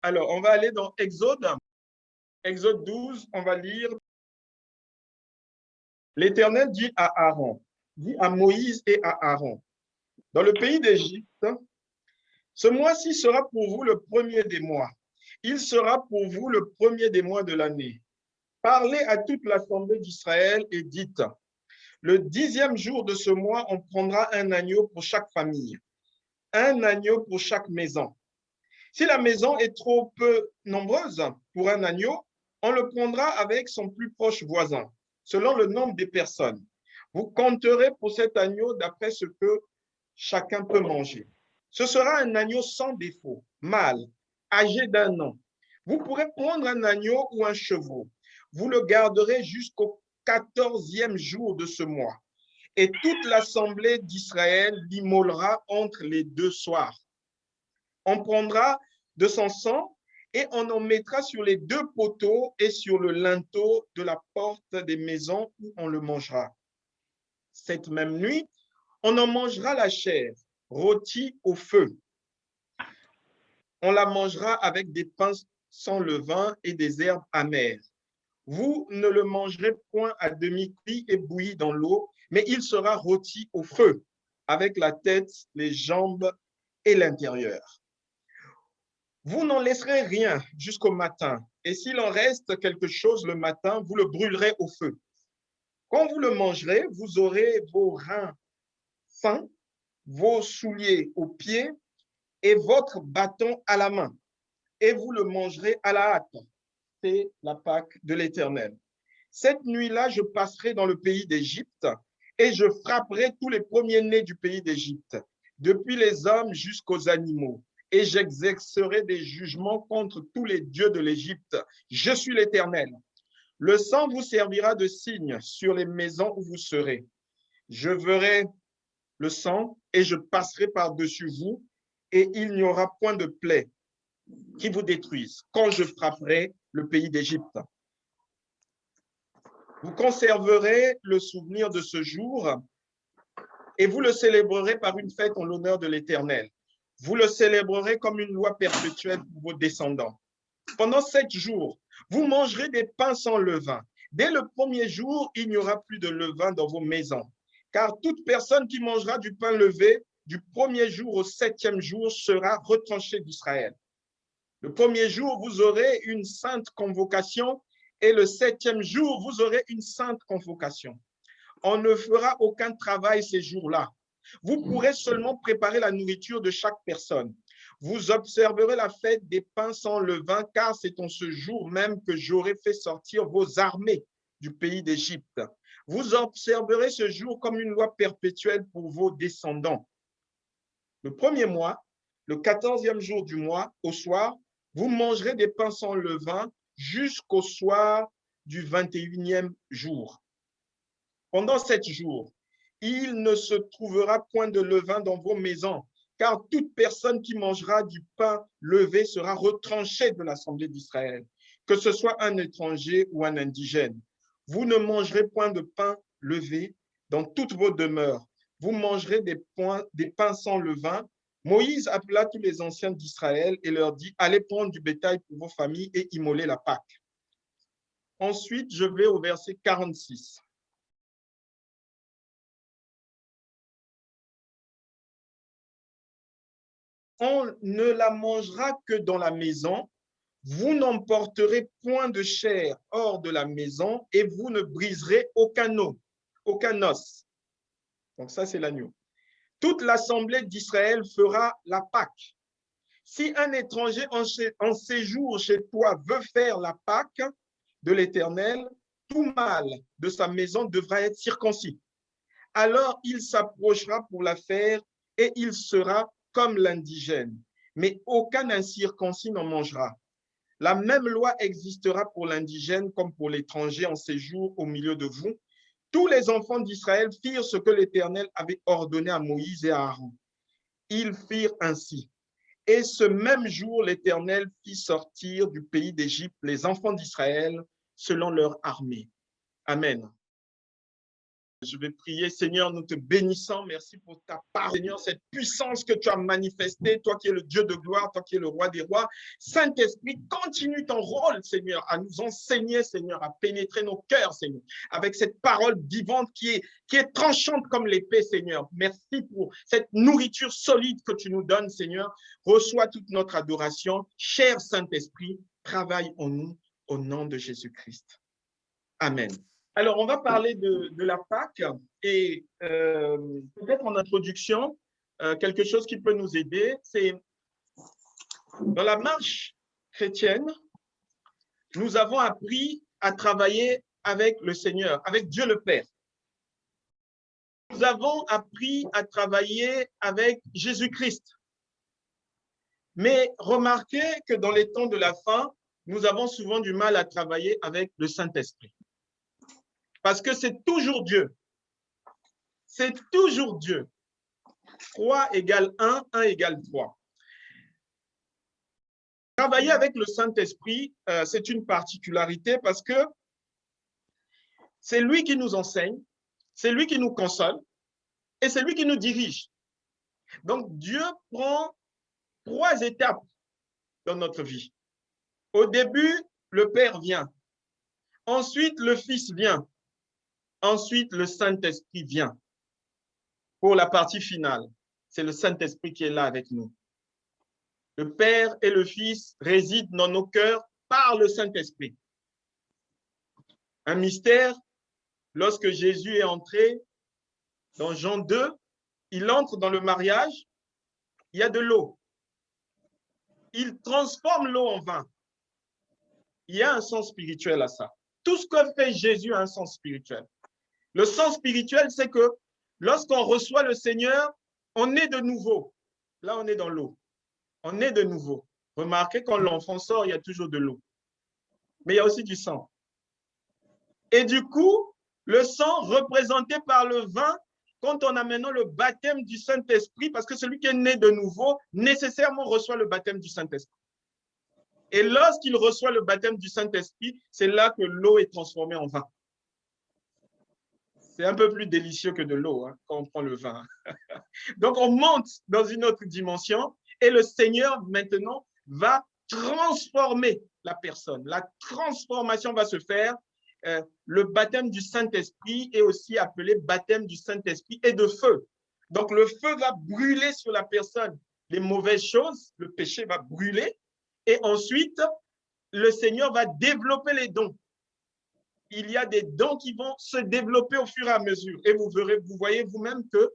Alors, on va aller dans Exode. Exode 12, on va lire. L'Éternel dit à Aaron, dit à Moïse et à Aaron, dans le pays d'Égypte, ce mois-ci sera pour vous le premier des mois. Il sera pour vous le premier des mois de l'année. Parlez à toute l'assemblée d'Israël et dites, le 10e jour de ce mois, on prendra un agneau pour chaque famille, un agneau pour chaque maison. Si la maison est trop peu nombreuse pour un agneau, on le prendra avec son plus proche voisin, selon le nombre des personnes. Vous compterez pour cet agneau d'après ce que chacun peut manger. Ce sera un agneau sans défaut, mâle, âgé d'1 an. Vous pourrez prendre un agneau ou un chevreau. Vous le garderez jusqu'au 14e jour de ce mois. Et toute l'assemblée d'Israël l'immolera entre les deux soirs. On prendra de son sang et on en mettra sur les deux poteaux et sur le linteau de la porte des maisons où on le mangera. Cette même nuit, on en mangera la chair, rôtie au feu. On la mangera avec des pains sans levain et des herbes amères. Vous ne le mangerez point à demi-cuit et bouilli dans l'eau, mais il sera rôti au feu, avec la tête, les jambes et l'intérieur. Vous n'en laisserez rien jusqu'au matin, et s'il en reste quelque chose le matin, vous le brûlerez au feu. Quand vous le mangerez, vous aurez vos reins fins, vos souliers aux pieds et votre bâton à la main, et vous le mangerez à la hâte. C'est la Pâque de l'Éternel. Cette nuit-là, je passerai dans le pays d'Égypte et je frapperai tous les premiers-nés du pays d'Égypte, depuis les hommes jusqu'aux animaux, et j'exercerai des jugements contre tous les dieux de l'Égypte. Je suis l'Éternel. Le sang vous servira de signe sur les maisons où vous serez. Je verrai le sang et je passerai par-dessus vous, et il n'y aura point de plaie qui vous détruise quand je frapperai le pays d'Égypte. Vous conserverez le souvenir de ce jour et vous le célébrerez par une fête en l'honneur de l'Éternel. Vous le célébrerez comme une loi perpétuelle pour vos descendants. Pendant 7 jours, vous mangerez des pains sans levain. Dès le premier jour, il n'y aura plus de levain dans vos maisons, car toute personne qui mangera du pain levé du premier jour au 7e jour sera retranchée d'Israël. Le premier jour, vous aurez une sainte convocation et le 7e jour, vous aurez une sainte convocation. On ne fera aucun travail ces jours-là. Vous pourrez seulement préparer la nourriture de chaque personne. Vous observerez la fête des pains sans levain, car c'est en ce jour même que j'aurai fait sortir vos armées du pays d'Égypte. Vous observerez ce jour comme une loi perpétuelle pour vos descendants. Le premier mois, le 14e jour du mois, au soir, vous mangerez des pains sans levain jusqu'au soir du 21e jour. Pendant 7 jours, il ne se trouvera point de levain dans vos maisons, car toute personne qui mangera du pain levé sera retranchée de l'assemblée d'Israël, que ce soit un étranger ou un indigène. Vous ne mangerez point de pain levé dans toutes vos demeures. Vous mangerez des pains sans levain. Moïse appela tous les anciens d'Israël et leur dit, allez prendre du bétail pour vos familles et immoler la Pâque. Ensuite, je vais au verset 46. On ne la mangera que dans la maison. Vous n'emporterez point de chair hors de la maison et vous ne briserez aucun os. Donc ça, c'est l'agneau. Toute l'assemblée d'Israël fera la Pâque. Si un étranger en séjour chez toi veut faire la Pâque de l'Éternel, tout mâle de sa maison devra être circoncis. Alors il s'approchera pour la faire et il sera comme l'indigène. Mais aucun incirconcis n'en mangera. La même loi existera pour l'indigène comme pour l'étranger en séjour au milieu de vous. Tous les enfants d'Israël firent ce que l'Éternel avait ordonné à Moïse et à Aaron. Ils firent ainsi. Et ce même jour, l'Éternel fit sortir du pays d'Égypte les enfants d'Israël selon leur armée. Amen. Je vais prier, Seigneur, nous te bénissons. Merci pour ta part, Seigneur, cette puissance que tu as manifestée, toi qui es le Dieu de gloire, toi qui es le roi des rois. Saint-Esprit, continue ton rôle, Seigneur, à nous enseigner, Seigneur, à pénétrer nos cœurs, Seigneur, avec cette parole vivante qui est tranchante comme l'épée, Seigneur. Merci pour cette nourriture solide que tu nous donnes, Seigneur. Reçois toute notre adoration. Cher Saint-Esprit, travaille en nous au nom de Jésus-Christ. Amen. Alors, on va parler de la Pâque et peut-être en introduction, quelque chose qui peut nous aider, c'est dans la marche chrétienne, nous avons appris à travailler avec le Seigneur, avec Dieu le Père. Nous avons appris à travailler avec Jésus-Christ. Mais remarquez que dans les temps de la fin, nous avons souvent du mal à travailler avec le Saint-Esprit. Parce que c'est toujours Dieu. C'est toujours Dieu. 3 égale 1, 1 égale 3. Travailler avec le Saint-Esprit, c'est une particularité parce que c'est lui qui nous enseigne, c'est lui qui nous console et c'est lui qui nous dirige. Donc, Dieu prend 3 étapes dans notre vie. Au début, le Père vient. Ensuite, le Fils vient. Ensuite, le Saint-Esprit vient. Pour la partie finale, c'est le Saint-Esprit qui est là avec nous. Le Père et le Fils résident dans nos cœurs par le Saint-Esprit. Un mystère, lorsque Jésus est entré dans Jean 2, il entre dans le mariage, il y a de l'eau. Il transforme l'eau en vin. Il y a un sens spirituel à ça. Tout ce que fait Jésus a un sens spirituel. Le sens spirituel, c'est que lorsqu'on reçoit le Seigneur, on est de nouveau. Là, on est dans l'eau. On est de nouveau. Remarquez, quand l'enfant sort, il y a toujours de l'eau. Mais il y a aussi du sang. Et du coup, le sang représenté par le vin, quand on a maintenant le baptême du Saint-Esprit, parce que celui qui est né de nouveau, nécessairement reçoit le baptême du Saint-Esprit. Et lorsqu'il reçoit le baptême du Saint-Esprit, c'est là que l'eau est transformée en vin. C'est un peu plus délicieux que de l'eau quand on prend le vin. Donc, on monte dans une autre dimension et le Seigneur, maintenant, va transformer la personne. La transformation va se faire. Le baptême du Saint-Esprit est aussi appelé baptême du Saint-Esprit et de feu. Donc, le feu va brûler sur la personne les mauvaises choses, le péché va brûler et ensuite, le Seigneur va développer les dons. Il y a des dons qui vont se développer au fur et à mesure. Et vous voyez vous-même que,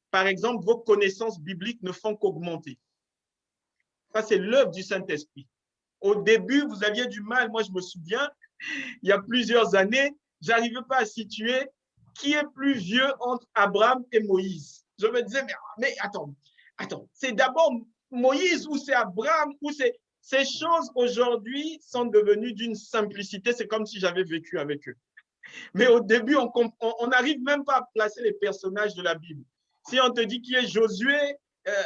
par exemple, vos connaissances bibliques ne font qu'augmenter. Ça, c'est l'œuvre du Saint-Esprit. Au début, vous aviez du mal. Moi, je me souviens, il y a plusieurs années, je n'arrivais pas à situer qui est plus vieux entre Abraham et Moïse. Je me disais, mais attends, c'est d'abord Moïse ou c'est Abraham ou c'est... Ces choses aujourd'hui sont devenues d'une simplicité. C'est comme si j'avais vécu avec eux. Mais au début, on n'arrive même pas à placer les personnages de la Bible. Si on te dit qui est Josué,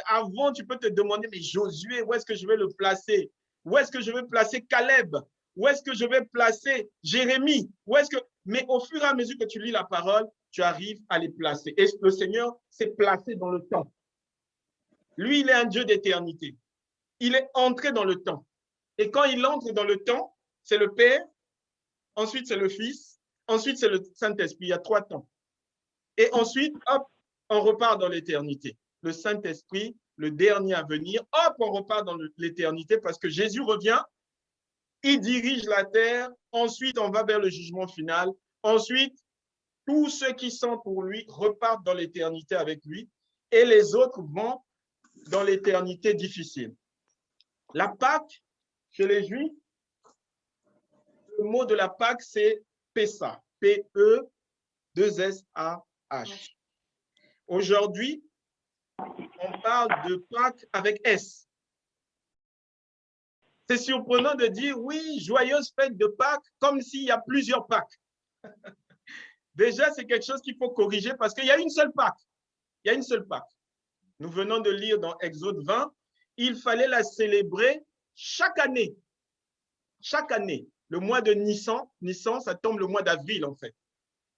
avant, tu peux te demander, mais Josué, où est-ce que je vais le placer? Où est-ce que je vais placer Caleb? Où est-ce que je vais placer Jérémie? Mais au fur et à mesure que tu lis la parole, tu arrives à les placer. Et le Seigneur s'est placé dans le temps. Lui, il est un Dieu d'éternité. Il est entré dans le temps. Et quand il entre dans le temps, c'est le Père, ensuite c'est le Fils, ensuite c'est le Saint-Esprit. Il y a 3 temps. Et ensuite, hop, on repart dans l'éternité. Le Saint-Esprit, le dernier à venir, hop, on repart dans l'éternité parce que Jésus revient, il dirige la terre, ensuite on va vers le jugement final, ensuite tous ceux qui sont pour lui repartent dans l'éternité avec lui et les autres vont dans l'éternité difficile. La Pâque, chez les Juifs, le mot de la Pâque, c'est Pessah. P-E-2-S-A-H. Aujourd'hui, on parle de Pâques avec S. C'est surprenant de dire, oui, joyeuse fête de Pâques, comme s'il y a plusieurs Pâques. Déjà, c'est quelque chose qu'il faut corriger parce qu'il y a une seule Pâque. Il y a une seule Pâque. Nous venons de lire dans Exode 20, il fallait la célébrer chaque année. Chaque année. Le mois de Nissan, ça tombe le mois d'avril en fait.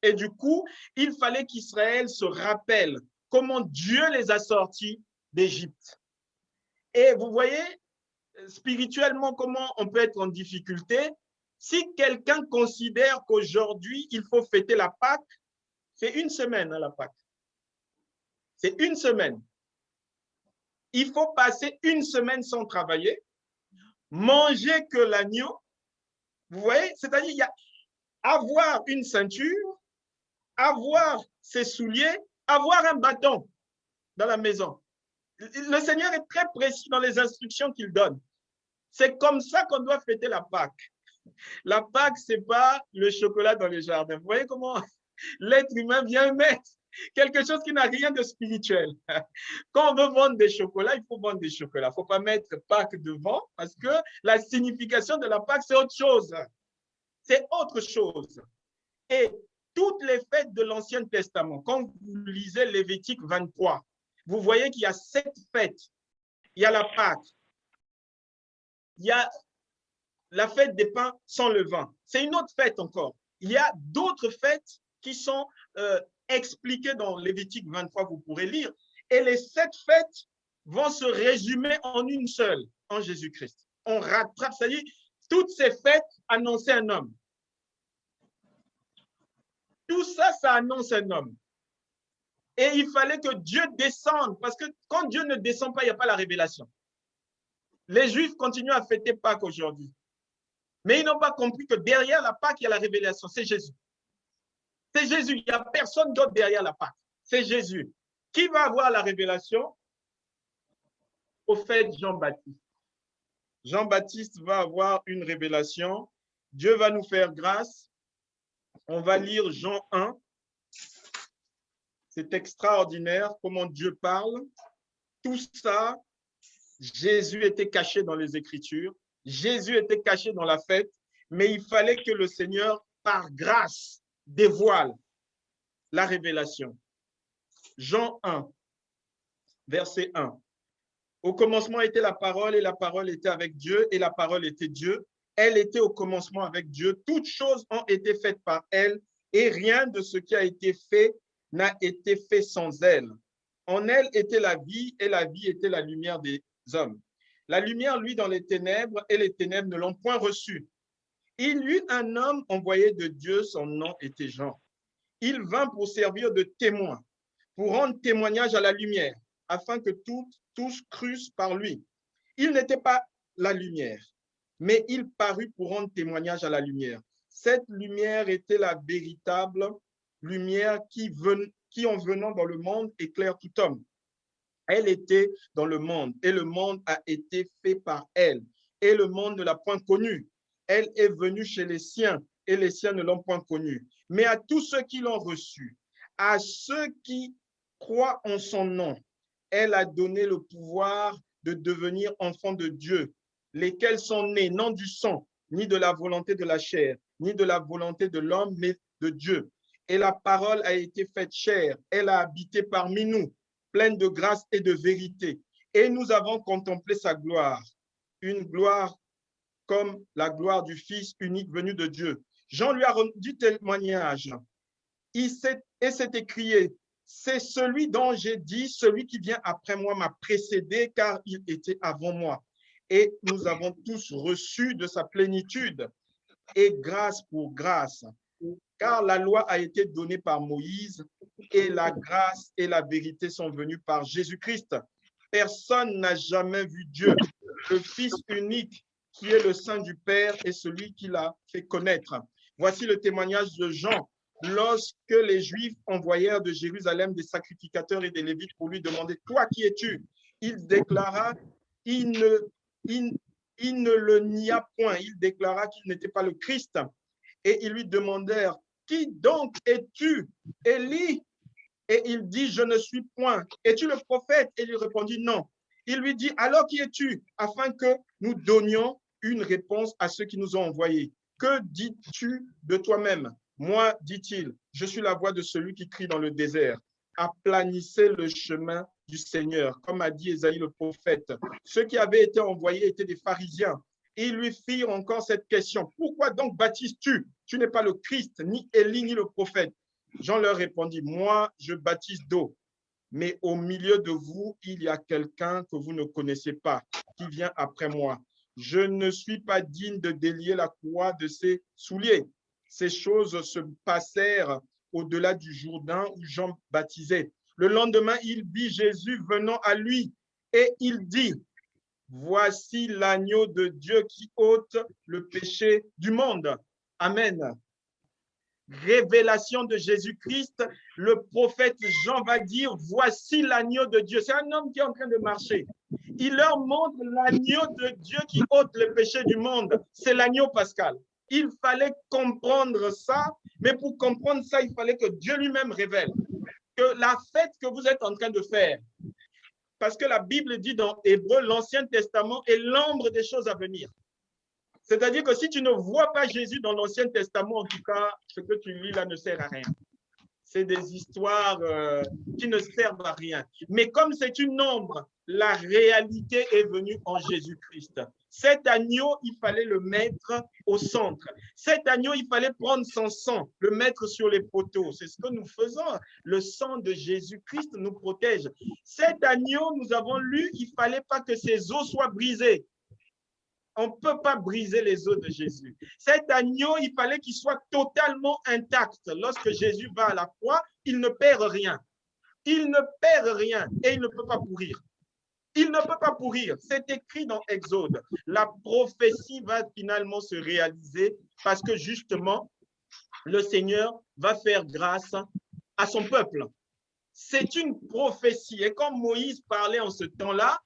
Et du coup, il fallait qu'Israël se rappelle comment Dieu les a sortis d'Égypte. Et vous voyez, spirituellement, comment on peut être en difficulté. Si quelqu'un considère qu'aujourd'hui, il faut fêter la Pâque, c'est une semaine, hein, la Pâque. C'est une semaine. Il faut passer une semaine sans travailler, manger que l'agneau. Vous voyez, c'est-à-dire, il y a avoir une ceinture, avoir ses souliers, avoir un bâton dans la maison. Le Seigneur est très précis dans les instructions qu'il donne. C'est comme ça qu'on doit fêter la Pâque. La Pâque, ce n'est pas le chocolat dans les jardins. Vous voyez comment l'être humain vient mettre quelque chose qui n'a rien de spirituel. Quand on veut vendre des chocolats, il faut vendre des chocolats. Il ne faut pas mettre Pâque devant parce que la signification de la Pâque, c'est autre chose. C'est autre chose. Et toutes les fêtes de l'Ancien Testament, quand vous lisez Lévitique 23, vous voyez qu'il y a 7 fêtes. Il y a la Pâque, il y a la fête des pains sans levain. C'est une autre fête encore. Il y a d'autres fêtes qui sont expliquées dans Lévitique 23, vous pourrez lire. Et les 7 fêtes vont se résumer en une seule, en Jésus-Christ. On rattrape, c'est-à-dire toutes ces fêtes annonçaient un homme. Tout ça, ça annonce un homme. Et il fallait que Dieu descende, parce que quand Dieu ne descend pas, il n'y a pas la révélation. Les Juifs continuent à fêter Pâques aujourd'hui. Mais ils n'ont pas compris que derrière la Pâque, il y a la révélation. C'est Jésus. C'est Jésus. Il n'y a personne d'autre derrière la Pâque. C'est Jésus. Qui va avoir la révélation? Au fait, Jean-Baptiste. Jean-Baptiste va avoir une révélation. Dieu va nous faire grâce. On va lire Jean 1. C'est extraordinaire comment Dieu parle. Tout ça, Jésus était caché dans les Écritures. Jésus était caché dans la fête, mais il fallait que le Seigneur, par grâce, dévoile la révélation. Jean 1, verset 1. Au commencement était la parole, et la parole était avec Dieu, et la parole était Dieu. Elle était au commencement avec Dieu. Toutes choses ont été faites par elle, et rien de ce qui a été fait n'a été fait sans elle. En elle était la vie, et la vie était la lumière des hommes. La lumière, lui, dans les ténèbres, et les ténèbres ne l'ont point reçue. Il y eut un homme envoyé de Dieu, son nom était Jean. Il vint pour servir de témoin, pour rendre témoignage à la lumière, afin que tous crussent par lui. Il n'était pas la lumière, mais il parut pour rendre témoignage à la lumière. Cette lumière était la véritable lumière qui en venant dans le monde, éclaire tout homme. Elle était dans le monde, et le monde a été fait par elle, et le monde ne l'a point connue. Elle est venue chez les siens, et les siens ne l'ont point connue. Mais à tous ceux qui l'ont reçue, à ceux qui croient en son nom, elle a donné le pouvoir de devenir enfants de Dieu, lesquels sont nés non du sang, ni de la volonté de la chair, ni de la volonté de l'homme, mais de Dieu. Et la parole a été faite chair, elle a habité parmi nous, pleine de grâce et de vérité. Et nous avons contemplé sa gloire, une gloire comme la gloire du Fils unique venu de Dieu. Jean lui a rendu témoignage. Et s'est écrié, c'est celui dont j'ai dit, celui qui vient après moi m'a précédé, car il était avant moi. Et nous avons tous reçu de sa plénitude, et grâce pour grâce. Car la loi a été donnée par Moïse, et la grâce et la vérité sont venues par Jésus-Christ. Personne n'a jamais vu Dieu. Le Fils unique, qui est le Saint du Père, est celui qui l'a fait connaître. Voici le témoignage de Jean. Lorsque les Juifs envoyèrent de Jérusalem des sacrificateurs et des Lévites pour lui demander « Toi, qui es-tu » il déclara « Il ne le nia point. Il déclara qu'il n'était pas le Christ. » Et ils lui demandèrent « Qui donc es-tu, Élie ?» Et il dit « Je ne suis point. Es-tu le prophète ?» Et il répondit « Non. » Il lui dit « Alors qui es-tu » afin que nous donnions une réponse à ceux qui nous ont envoyés. « Que dis-tu de toi-même » Moi, dit-il, je suis la voix de celui qui crie dans le désert. Aplanissez le chemin du Seigneur, comme a dit Ésaïe le prophète. Ceux qui avaient été envoyés étaient des pharisiens. Et ils lui firent encore cette question. Pourquoi donc baptises-tu? Tu n'es pas le Christ, ni Élie, ni le prophète. Jean leur répondit, moi, je baptise d'eau, mais au milieu de vous, il y a quelqu'un que vous ne connaissez pas, qui vient après moi. Je ne suis pas digne de délier la croix de ses souliers. Ces choses se passèrent au-delà du Jourdain où Jean baptisait. Le lendemain, il vit Jésus venant à lui et il dit, voici l'agneau de Dieu qui ôte le péché du monde. Amen. Révélation de Jésus-Christ, le prophète Jean va dire, voici l'agneau de Dieu. C'est un homme qui est en train de marcher. Il leur montre l'agneau de Dieu qui ôte le péché du monde. C'est l'agneau pascal. Il fallait comprendre ça, mais pour comprendre ça, il fallait que Dieu lui-même révèle que la fête que vous êtes en train de faire, parce que la Bible dit dans Hébreu, l'Ancien Testament est l'ombre des choses à venir. C'est-à-dire que si tu ne vois pas Jésus dans l'Ancien Testament, en tout cas, ce que tu lis là ne sert à rien. C'est des histoires qui ne servent à rien. Mais comme c'est une ombre, la réalité est venue en Jésus-Christ. Cet agneau, il fallait le mettre au centre. Cet agneau, il fallait prendre son sang, le mettre sur les poteaux. C'est ce que nous faisons. Le sang de Jésus-Christ nous protège. Cet agneau, nous avons lu, il ne fallait pas que ses os soient brisés. On ne peut pas briser les os de Jésus. Cet agneau, il fallait qu'il soit totalement intact. Lorsque Jésus va à la croix, il ne perd rien. Il ne perd rien et il ne peut pas pourrir. Il ne peut pas pourrir. C'est écrit dans Exode. La prophétie va finalement se réaliser parce que justement, le Seigneur va faire grâce à son peuple. C'est une prophétie. Et comme Moïse parlait en ce temps-là,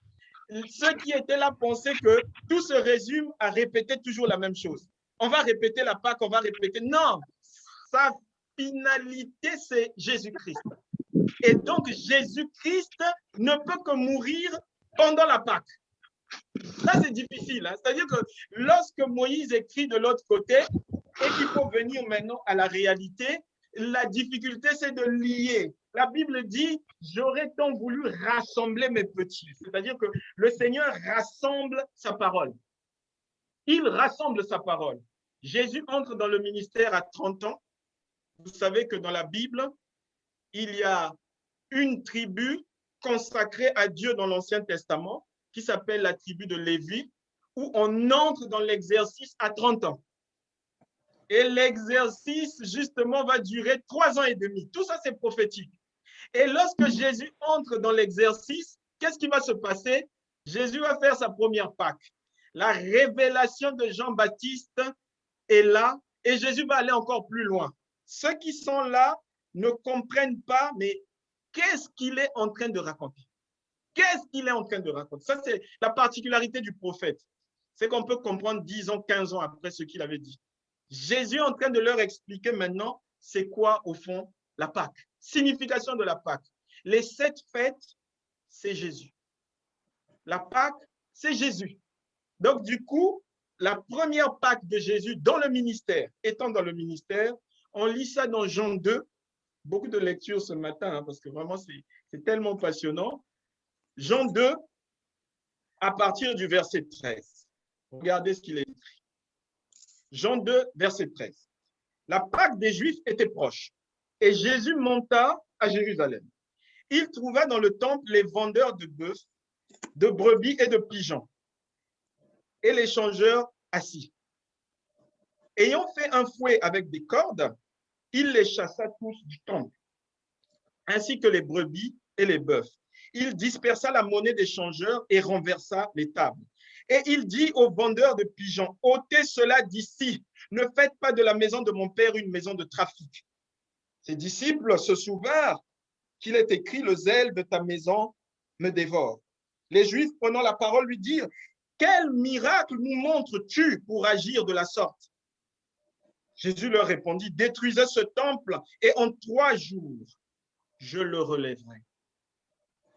ceux qui étaient là pensaient que tout se résume à répéter toujours la même chose. On va répéter la Pâque, on va répéter. Non, sa finalité, c'est Jésus-Christ. Et donc, Jésus-Christ ne peut que mourir pendant la Pâque. Ça, c'est difficile. Hein? C'est-à-dire que lorsque Moïse écrit de l'autre côté et qu'il faut venir maintenant à la réalité, la difficulté, c'est de lier. La Bible dit, j'aurais tant voulu rassembler mes petits. C'est-à-dire que le Seigneur rassemble sa parole. Il rassemble sa parole. Jésus entre dans le ministère à 30 ans. Vous savez que dans la Bible, il y a une tribu consacrée à Dieu dans l'Ancien Testament qui s'appelle la tribu de Lévi, où on entre dans l'exercice à 30 ans. Et l'exercice, justement, va durer 3 ans et demi. Tout ça, c'est prophétique. Et lorsque Jésus entre dans l'exercice, qu'est-ce qui va se passer? Jésus va faire sa première Pâque. La révélation de Jean-Baptiste est là et Jésus va aller encore plus loin. Ceux qui sont là ne comprennent pas, mais qu'est-ce qu'il est en train de raconter? Qu'est-ce qu'il est en train de raconter? Ça, c'est la particularité du prophète. C'est qu'on peut comprendre 10 ans, 15 ans après ce qu'il avait dit. Jésus est en train de leur expliquer maintenant c'est quoi au fond la Pâque. Signification de la Pâque. Les 7 fêtes, c'est Jésus. La Pâque, c'est Jésus. Donc du coup, la première Pâque de Jésus dans le ministère, étant dans le ministère, on lit ça dans Jean 2. Beaucoup de lectures ce matin, hein, parce que vraiment c'est tellement passionnant. Jean 2, à partir du verset 13. Regardez ce qu'il est écrit. Jean 2, verset 13. La Pâque des Juifs était proche et Jésus monta à Jérusalem. Il trouva dans le temple les vendeurs de bœufs, de brebis et de pigeons et les changeurs assis. Ayant fait un fouet avec des cordes, il les chassa tous du temple, ainsi que les brebis et les bœufs. Il dispersa la monnaie des changeurs et renversa les tables. Et il dit aux vendeurs de pigeons, ôtez cela d'ici, ne faites pas de la maison de mon père une maison de trafic. Ses disciples se souvinrent qu'il est écrit, le zèle de ta maison me dévore. Les Juifs, prenant la parole, lui dirent, quel miracle nous montres-tu pour agir de la sorte? Jésus leur répondit, détruisez ce temple et en 3 jours, je le relèverai.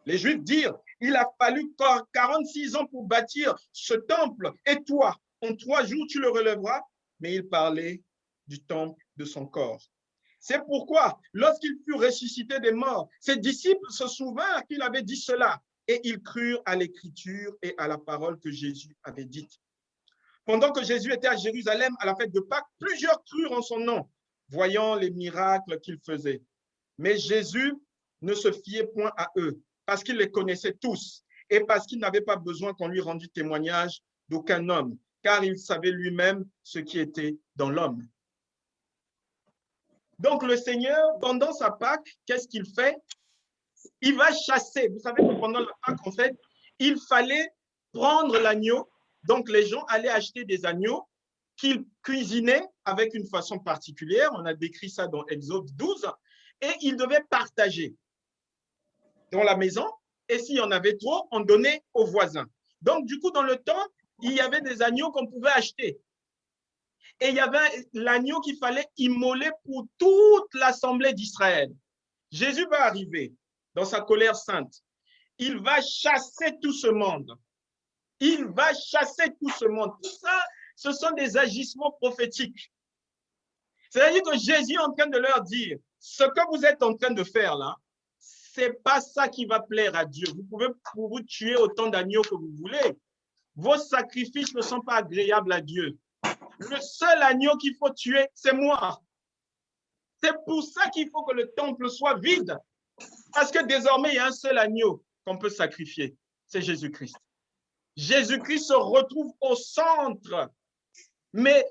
Les Juifs dirent, il a fallu 46 ans pour bâtir ce temple et toi, en 3 jours, tu le relèveras. Mais il parlait du temple de son corps. C'est pourquoi, lorsqu'il fut ressuscité des morts, ses disciples se souvinrent qu'il avait dit cela et ils crurent à l'écriture et à la parole que Jésus avait dite. Pendant que Jésus était à Jérusalem à la fête de Pâques, plusieurs crurent en son nom, voyant les miracles qu'il faisait. Mais Jésus ne se fiait point à eux, parce qu'il les connaissait tous et parce qu'il n'avait pas besoin qu'on lui rendît témoignage d'aucun homme, car il savait lui-même ce qui était dans l'homme. Donc le Seigneur, pendant sa Pâque, qu'est-ce qu'il fait? Il va chasser. Vous savez que pendant la Pâque, en fait, il fallait prendre l'agneau. Donc les gens allaient acheter des agneaux qu'ils cuisinaient avec une façon particulière. On a décrit ça dans Exode 12. Et ils devaient partager dans la maison. Et s'il y en avait trop, on donnait aux voisins. Donc du coup, dans le temple, il y avait des agneaux qu'on pouvait acheter. Et il y avait l'agneau qu'il fallait immoler pour toute l'assemblée d'Israël. Jésus va arriver dans sa colère sainte. Il va chasser tout ce monde. Il va chasser tout ce monde. Tout ça, ce sont des agissements prophétiques. C'est-à-dire que Jésus est en train de leur dire, ce que vous êtes en train de faire là, ce n'est pas ça qui va plaire à Dieu. Vous pouvez vous tuer autant d'agneaux que vous voulez. Vos sacrifices ne sont pas agréables à Dieu. Le seul agneau qu'il faut tuer, c'est moi. C'est pour ça qu'il faut que le temple soit vide. Parce que désormais, il y a un seul agneau qu'on peut sacrifier. C'est Jésus-Christ. Jésus-Christ se retrouve au centre. Mais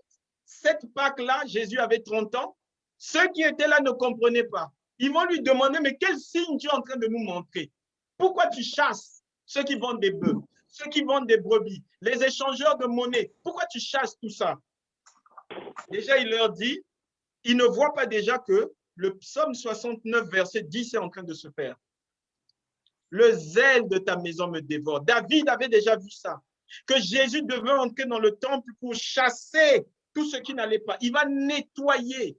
cette Pâque-là, Jésus avait 30 ans. Ceux qui étaient là ne comprenaient pas. Ils vont lui demander, mais quel signe tu es en train de nous montrer? Pourquoi tu chasses ceux qui vendent des bœufs, ceux qui vendent des brebis, les échangeurs de monnaie? Pourquoi tu chasses tout ça? Déjà, il leur dit, ils ne voient pas déjà que le psaume 69, verset 10 est en train de se faire. Le zèle de ta maison me dévore. David avait déjà vu ça, que Jésus devait entrer dans le temple pour chasser tout ce qui n'allait pas. Il va nettoyer.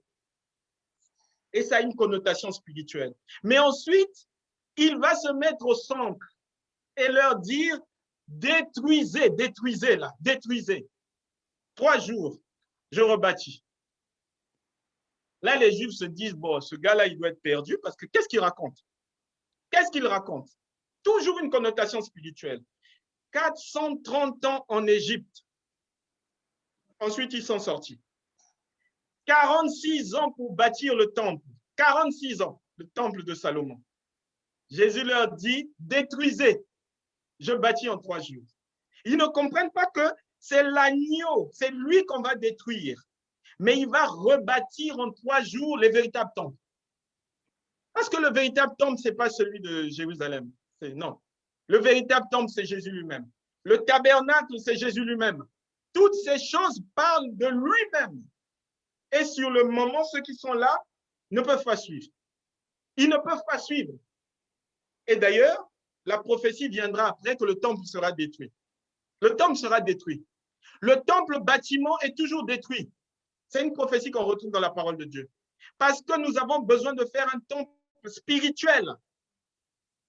Et ça a une connotation spirituelle. Mais ensuite, il va se mettre au centre et leur dire, détruisez, détruisez là, détruisez. 3 jours, je rebâtis. Là, les Juifs se disent, bon, ce gars-là, il doit être perdu parce que qu'est-ce qu'il raconte? Qu'est-ce qu'il raconte? Toujours une connotation spirituelle. 430 ans en Égypte. Ensuite, ils sont sortis. 46 ans pour bâtir le temple. 46 ans, le temple de Salomon. Jésus leur dit, détruisez. Je bâtis en 3 jours. Ils ne comprennent pas que c'est l'agneau, c'est lui qu'on va détruire. Mais il va rebâtir en 3 jours les véritables temples. Parce que le véritable temple, ce n'est pas celui de Jérusalem. Non. Le véritable temple, c'est Jésus lui-même. Le tabernacle, c'est Jésus lui-même. Toutes ces choses parlent de lui-même. Et sur le moment, ceux qui sont là ne peuvent pas suivre. Ils ne peuvent pas suivre. Et d'ailleurs, la prophétie viendra après que le temple sera détruit. Le temple sera détruit. Le temple bâtiment est toujours détruit. C'est une prophétie qu'on retrouve dans la parole de Dieu. Parce que nous avons besoin de faire un temple spirituel.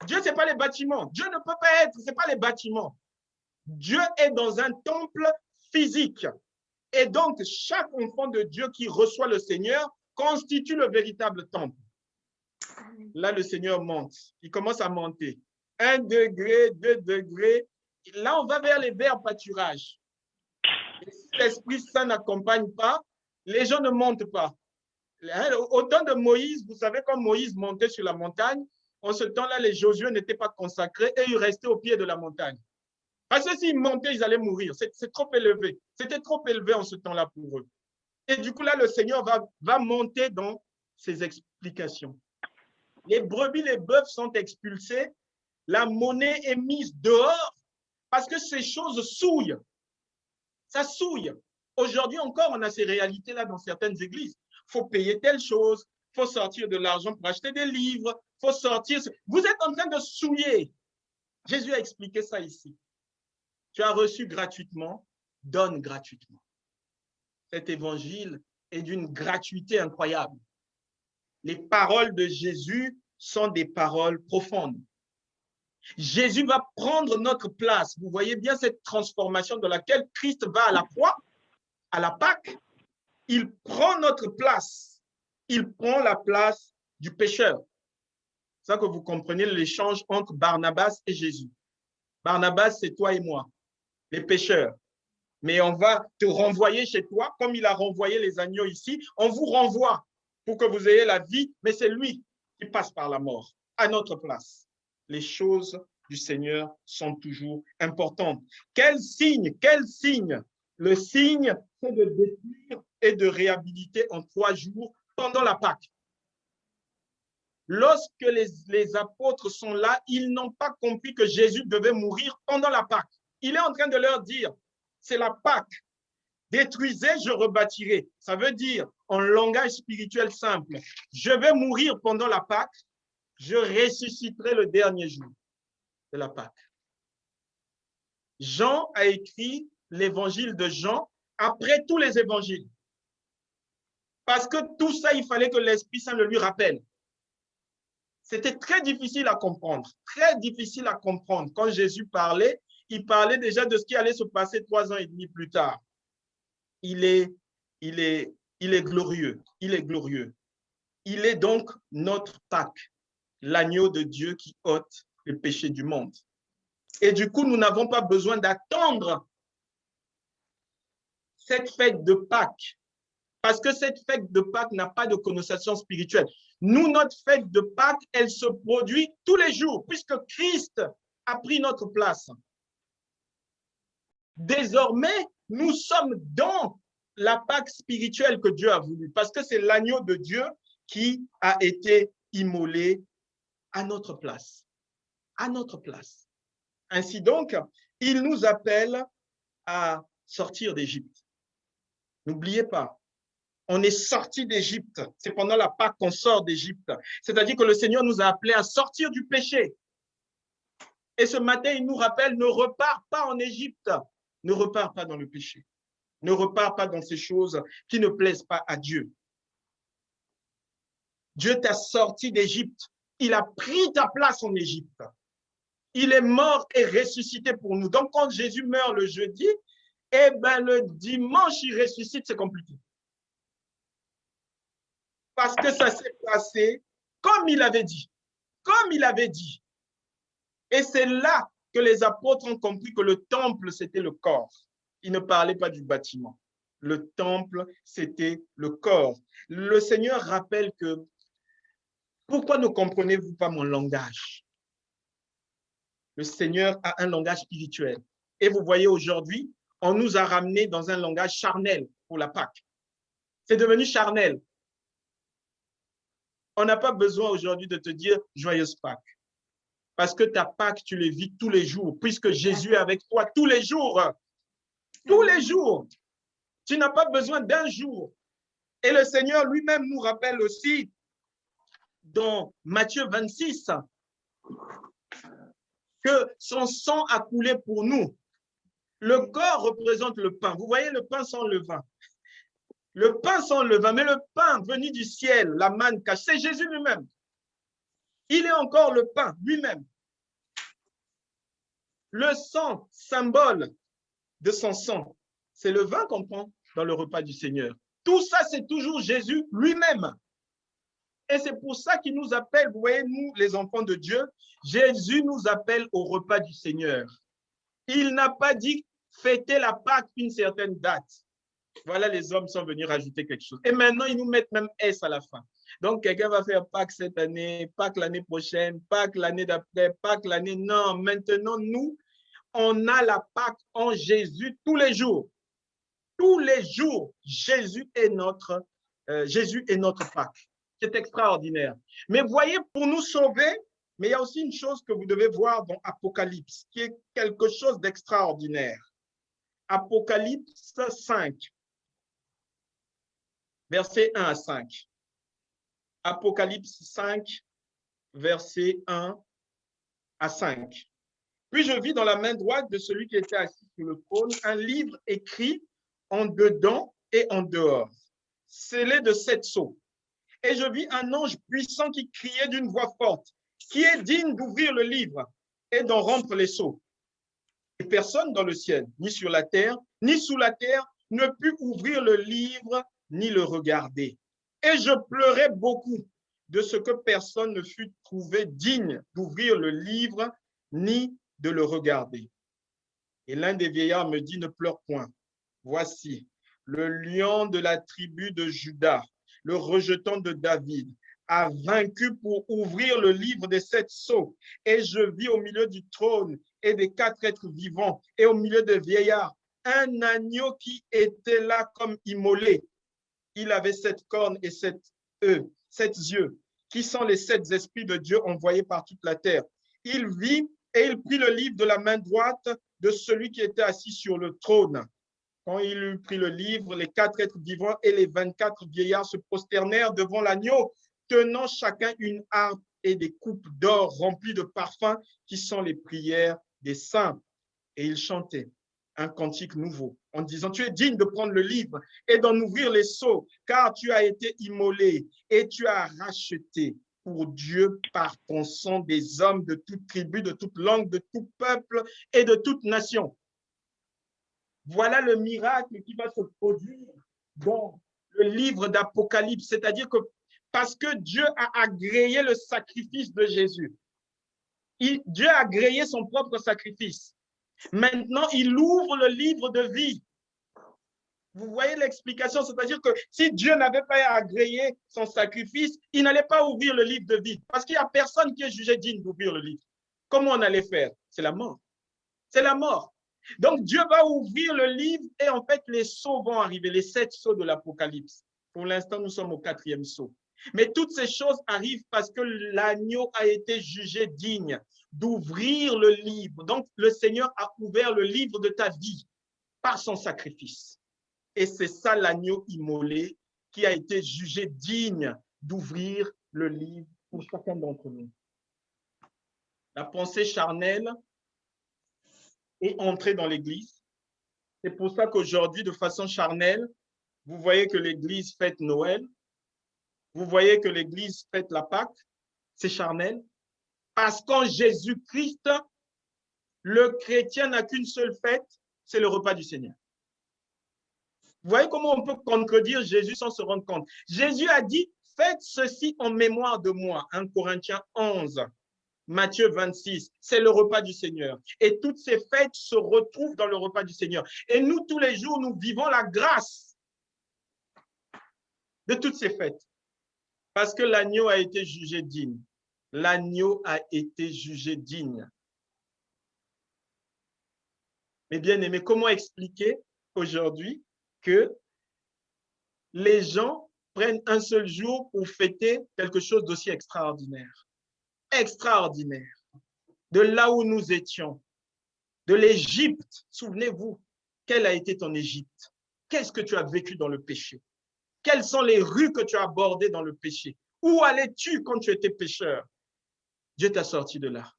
Dieu, ce n'est pas les bâtiments. Dieu ne peut pas être, ce n'est pas les bâtiments. Dieu est dans un temple physique. Et donc, chaque enfant de Dieu qui reçoit le Seigneur constitue le véritable temple. Là, le Seigneur monte. Il commence à monter. 1 degré, 2 degrés. Là, on va vers les verts pâturages. Et si l'Esprit Saint n'accompagne pas, les gens ne montent pas. Au temps de Moïse, vous savez, quand Moïse montait sur la montagne, en ce temps-là, les Josué n'étaient pas consacrés et ils restaient au pied de la montagne. Parce que s'ils montaient, ils allaient mourir. C'est trop élevé. C'était trop élevé en ce temps-là pour eux. Et du coup, là, le Seigneur va monter dans ses explications. Les brebis, les bœufs sont expulsés. La monnaie est mise dehors parce que ces choses souillent. Ça souille. Aujourd'hui encore, on a ces réalités-là dans certaines églises. Il faut payer telle chose, il faut sortir de l'argent pour acheter des livres, il faut sortir. Vous êtes en train de souiller. Jésus a expliqué ça ici. Tu as reçu gratuitement, donne gratuitement. Cet évangile est d'une gratuité incroyable. Les paroles de Jésus sont des paroles profondes. Jésus va prendre notre place. Vous voyez bien cette transformation dans laquelle Christ va à la croix, à la Pâque. Il prend notre place. Il prend la place du pécheur. C'est ça que vous comprenez l'échange entre Barnabas et Jésus. Barnabas, c'est toi et moi, les pécheurs. Mais on va te renvoyer chez toi, comme il a renvoyé les agneaux ici. On vous renvoie pour que vous ayez la vie, mais c'est lui qui passe par la mort à notre place. Les choses du Seigneur sont toujours importantes. Quel signe? Quel signe? Le signe, c'est de détruire et de réhabiliter en 3 jours pendant la Pâque. Lorsque les apôtres sont là, ils n'ont pas compris que Jésus devait mourir pendant la Pâque. Il est en train de leur dire, c'est la Pâque. Détruisez, je rebâtirai. Ça veut dire, en langage spirituel simple, je vais mourir pendant la Pâque, je ressusciterai le dernier jour de la Pâque. Jean a écrit l'évangile de Jean après tous les évangiles. Parce que tout ça, il fallait que l'Esprit Saint le lui rappelle. C'était très difficile à comprendre, très difficile à comprendre. Quand Jésus parlait, il parlait déjà de ce qui allait se passer 3 ans et demi plus tard. Il est glorieux, il est glorieux. Il est donc notre Pâque, l'agneau de Dieu qui ôte le péché du monde. Et du coup, nous n'avons pas besoin d'attendre cette fête de Pâques, parce que cette fête de Pâques n'a pas de connotation spirituelle. Nous, notre fête de Pâques, elle se produit tous les jours, puisque Christ a pris notre place. Désormais, nous sommes dans la Pâque spirituelle que Dieu a voulu, parce que c'est l'agneau de Dieu qui a été immolé à notre place. À notre place. Ainsi donc, il nous appelle à sortir d'Égypte. N'oubliez pas, on est sorti d'Égypte. C'est pendant la Pâque qu'on sort d'Égypte. C'est-à-dire que le Seigneur nous a appelés à sortir du péché. Et ce matin, il nous rappelle, ne repars pas en Égypte. Ne repars pas dans le péché. Ne repars pas dans ces choses qui ne plaisent pas à Dieu. Dieu t'a sorti d'Égypte. Il a pris ta place en Égypte. Il est mort et ressuscité pour nous. Donc, quand Jésus meurt le jeudi, eh bien, le dimanche, il ressuscite, c'est compliqué. Parce que ça s'est passé comme il avait dit. Comme il avait dit. Et c'est là que les apôtres ont compris que le temple, c'était le corps. Ils ne parlaient pas du bâtiment. Le temple, c'était le corps. Le Seigneur rappelle que pourquoi ne comprenez-vous pas mon langage? Le Seigneur a un langage spirituel. Et vous voyez aujourd'hui, on nous a ramené dans un langage charnel pour la Pâque. C'est devenu charnel. On n'a pas besoin aujourd'hui de te dire joyeuse Pâques. Parce que ta Pâque, tu les vis tous les jours, puisque Jésus est avec toi tous les jours. Tous les jours. Tu n'as pas besoin d'un jour. Et le Seigneur lui-même nous rappelle aussi dans Matthieu 26 que son sang a coulé pour nous. Le corps représente le pain. Vous voyez le pain sans levain. Le pain sans levain, mais le pain venu du ciel, la manne cachée, c'est Jésus lui-même. Il est encore le pain lui-même. Le sang, symbole de son sang, c'est le vin qu'on prend dans le repas du Seigneur. Tout ça, c'est toujours Jésus lui-même. Et c'est pour ça qu'il nous appelle, vous voyez, nous, les enfants de Dieu, Jésus nous appelle au repas du Seigneur. Il n'a pas dit fêter la Pâque une certaine date. Voilà, les hommes sont venus rajouter quelque chose. Et maintenant, ils nous mettent même S à la fin. Donc, quelqu'un va faire Pâques cette année, Pâques l'année prochaine, Pâques l'année d'après, Pâques l'année... Non, maintenant, nous, on a la Pâque en Jésus tous les jours. Tous les jours, Jésus est notre Pâque. C'est extraordinaire. Mais voyez, pour nous sauver, mais il y a aussi une chose que vous devez voir dans Apocalypse, qui est quelque chose d'extraordinaire. Apocalypse 5, versets 1 à 5. Apocalypse 5, versets 1 à 5. Puis je vis dans la main droite de celui qui était assis sur le trône un livre écrit en dedans et en dehors, scellé de 7 sceaux. Et je vis un ange puissant qui criait d'une voix forte, qui est digne d'ouvrir le livre et d'en rompre les sceaux. Et personne dans le ciel, ni sur la terre, ni sous la terre, ne put ouvrir le livre ni le regarder. Et je pleurais beaucoup de ce que personne ne fut trouvé digne d'ouvrir le livre ni de le regarder. Et l'un des vieillards me dit, ne pleure point. Voici, le lion de la tribu de Juda, le rejetant de David, a vaincu pour ouvrir le livre des 7 sceaux. Et je vis au milieu du trône et des 4 êtres vivants et au milieu des vieillards un agneau qui était là comme immolé. Il avait 7 cornes et 7 yeux, qui sont les 7 esprits de Dieu envoyés par toute la terre. Il vit et il prit le livre de la main droite de celui qui était assis sur le trône. Quand il eut pris le livre, les 4 êtres vivants et les 24 vieillards se prosternèrent devant l'agneau, tenant chacun une harpe et des coupes d'or remplies de parfums qui sont les prières des saints. Et ils chantaient un cantique nouveau en disant, tu es digne de prendre le livre et d'en ouvrir les sceaux, car tu as été immolé et tu as racheté pour Dieu par ton sang des hommes de toute tribu, de toute langue, de tout peuple et de toute nation. Voilà le miracle qui va se produire dans le livre d'Apocalypse, c'est-à-dire que parce que Dieu a agréé le sacrifice de Jésus, Dieu a agréé son propre sacrifice. Maintenant, il ouvre le livre de vie. Vous voyez l'explication, c'est-à-dire que si Dieu n'avait pas agréé son sacrifice, il n'allait pas ouvrir le livre de vie, parce qu'il n'y a personne qui est jugé digne d'ouvrir le livre. Comment on allait faire? C'est la mort. C'est la mort. Donc, Dieu va ouvrir le livre et en fait, les sceaux vont arriver, les 7 sceaux de l'Apocalypse. Pour l'instant, nous sommes au 4e sceau. Mais toutes ces choses arrivent parce que l'agneau a été jugé digne d'ouvrir le livre. Donc, le Seigneur a ouvert le livre de ta vie par son sacrifice. Et c'est ça l'agneau immolé qui a été jugé digne d'ouvrir le livre pour chacun d'entre nous. La pensée charnelle est entrée dans l'Église. C'est pour ça qu'aujourd'hui, de façon charnelle, vous voyez que l'Église fête Noël, vous voyez que l'Église fête la Pâque, c'est charnel. Parce qu'en Jésus-Christ, le chrétien n'a qu'une seule fête, c'est le repas du Seigneur. Vous voyez comment on peut contredire Jésus sans se rendre compte. Jésus a dit, faites ceci en mémoire de moi. 1 Corinthiens 11, Matthieu 26, c'est le repas du Seigneur. Et toutes ces fêtes se retrouvent dans le repas du Seigneur. Et nous, tous les jours, nous vivons la grâce de toutes ces fêtes. Parce que l'agneau a été jugé digne. L'agneau a été jugé digne. Mais bien aimé, comment expliquer aujourd'hui que les gens prennent un seul jour pour fêter quelque chose d'aussi extraordinaire? Extraordinaire. De là où nous étions, de l'Égypte. Souvenez-vous, quelle a été ton Égypte? Qu'est-ce que tu as vécu dans le péché? Quelles sont les rues que tu as abordées dans le péché? Où allais-tu quand tu étais pécheur? Dieu t'a sorti de là.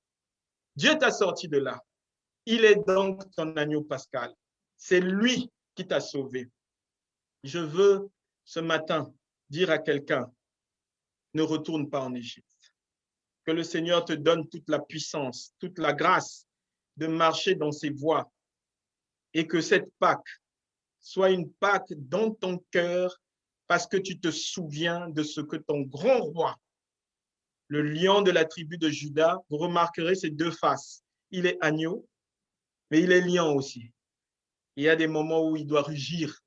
Dieu t'a sorti de là. Il est donc ton agneau pascal. C'est lui qui t'a sauvé. Je veux ce matin dire à quelqu'un, ne retourne pas en Égypte. Que le Seigneur te donne toute la puissance, toute la grâce de marcher dans ses voies et que cette Pâque soit une Pâque dans ton cœur parce que tu te souviens de ce que ton grand roi, le lion de la tribu de Juda, vous remarquerez ses 2 faces. Il est agneau, mais il est lion aussi. Il y a des moments où il doit rugir.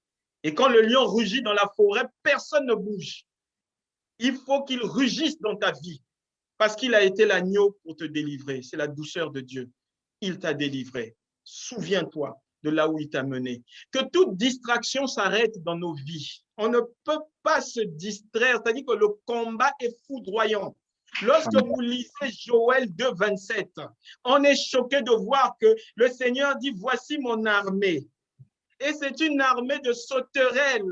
Et quand le lion rugit dans la forêt, personne ne bouge. Il faut qu'il rugisse dans ta vie parce qu'il a été l'agneau pour te délivrer. C'est la douceur de Dieu. Il t'a délivré. Souviens-toi de là où il t'a mené. Que toute distraction s'arrête dans nos vies. On ne peut pas se distraire, c'est-à-dire que le combat est foudroyant. Lorsque vous lisez Joël 2, 27, on est choqué de voir que le Seigneur dit, voici mon armée. Et c'est une armée de sauterelles.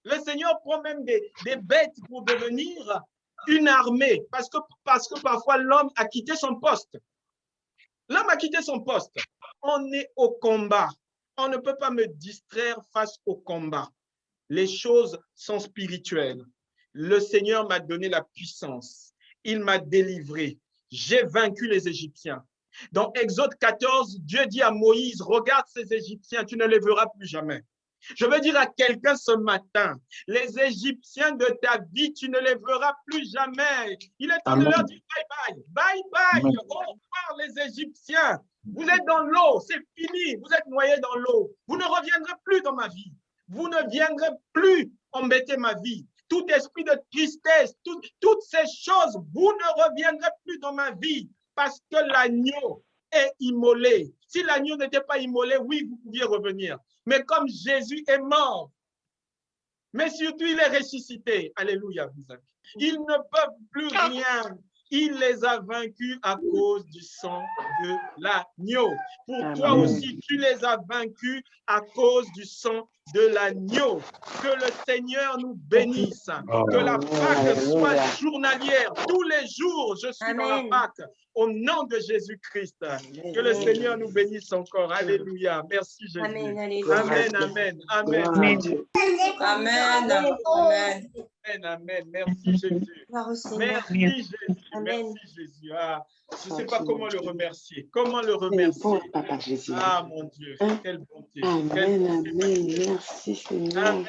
Le Seigneur prend même des bêtes pour devenir une armée, parce que parfois l'homme a quitté son poste. L'homme a quitté son poste. On est au combat. On ne peut pas me distraire face au combat. Les choses sont spirituelles. Le Seigneur m'a donné la puissance. Il m'a délivré. J'ai vaincu les Égyptiens. Dans Exode 14, Dieu dit à Moïse, regarde ces Égyptiens, tu ne les verras plus jamais. Je veux dire à quelqu'un ce matin, les Égyptiens de ta vie, tu ne les verras plus jamais. Il est temps de leur dire bye bye, bye bye, au revoir les Égyptiens. Vous êtes dans l'eau, c'est fini, vous êtes noyés dans l'eau. Vous ne reviendrez plus dans ma vie. Vous ne viendrez plus embêter ma vie. tout esprit de tristesse, toutes ces choses, vous ne reviendrez plus dans ma vie parce que l'agneau est immolé. Si l'agneau n'était pas immolé, oui, vous pouviez revenir. Mais comme Jésus est mort, mais surtout il est ressuscité, alléluia, ils ne peuvent plus rien. Il les a vaincus à cause du sang de l'agneau. Pour toi aussi, tu les as vaincus à cause du sang de l'agneau. Que le Seigneur nous bénisse. Que la Pâque soit journalière. Tous les jours, je suis dans la Pâque. Au nom de Jésus-Christ. Que le Seigneur nous bénisse encore. Alléluia. Merci Jésus. Amen, amen, amen. Amen. Amen. Amen. Amen. Merci Jésus. Merci Jésus. Merci Jésus. Ah, je ne sais pas comment le remercier. Comment le remercier? Ah mon Dieu, quelle bonté. Amen, amen. Merci Seigneur. Amen.